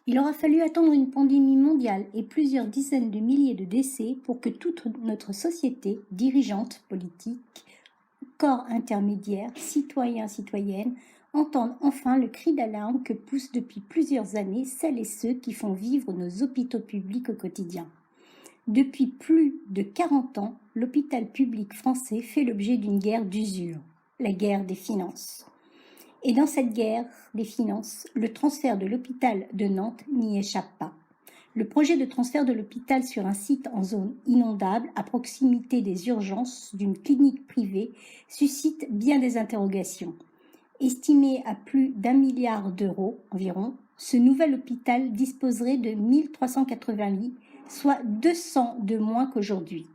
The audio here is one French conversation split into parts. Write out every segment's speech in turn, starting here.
Il aura fallu attendre une pandémie mondiale et plusieurs dizaines de milliers de décès pour que toute notre société, dirigeante, politique, corps intermédiaires, citoyens, citoyennes, entendent enfin le cri d'alarme que poussent depuis plusieurs années celles et ceux qui font vivre nos hôpitaux publics au quotidien. Depuis plus de 40 ans, l'hôpital public français fait l'objet d'une guerre d'usure, la guerre des finances. Et dans cette guerre des finances, le transfert de l'hôpital de Nantes n'y échappe pas. Le projet de transfert de l'hôpital sur un site en zone inondable, à proximité des urgences d'une clinique privée, suscite bien des interrogations. Estimé à plus d'1 milliard d'euros environ, ce nouvel hôpital disposerait de 1380 lits, soit 200 de moins qu'aujourd'hui.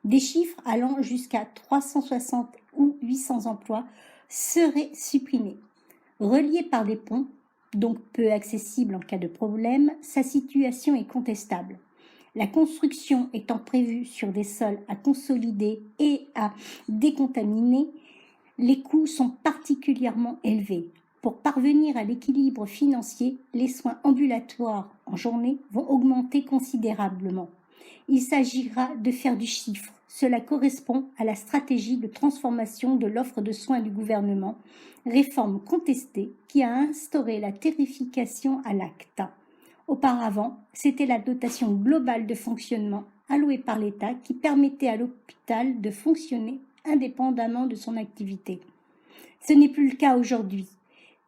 Des chiffres allant jusqu'à 360 ou 800 emplois seraient supprimés. Relié par des ponts, donc peu accessible en cas de problème, sa situation est contestable. La construction étant prévue sur des sols à consolider et à décontaminer, les coûts sont particulièrement élevés. Pour parvenir à l'équilibre financier, les soins ambulatoires en journée vont augmenter considérablement. Il s'agira de faire du chiffre. Cela correspond à la stratégie de transformation de l'offre de soins du gouvernement, réforme contestée qui a instauré la tarification à l'acte. Auparavant, c'était la dotation globale de fonctionnement allouée par l'État qui permettait à l'hôpital de fonctionner indépendamment de son activité. Ce n'est plus le cas aujourd'hui.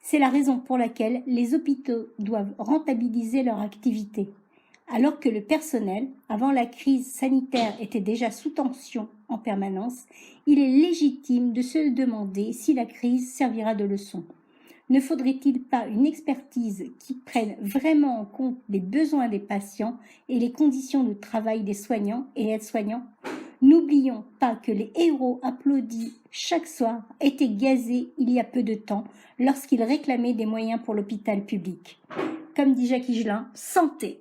C'est la raison pour laquelle les hôpitaux doivent rentabiliser leur activité. Alors que le personnel, avant la crise sanitaire, était déjà sous tension en permanence, il est légitime de se demander si la crise servira de leçon. Ne faudrait-il pas une expertise qui prenne vraiment en compte les besoins des patients et les conditions de travail des soignants et aides-soignants ? N'oublions pas que les héros applaudis chaque soir étaient gazés il y a peu de temps lorsqu'ils réclamaient des moyens pour l'hôpital public. Comme dit Jacques Higelin, santé!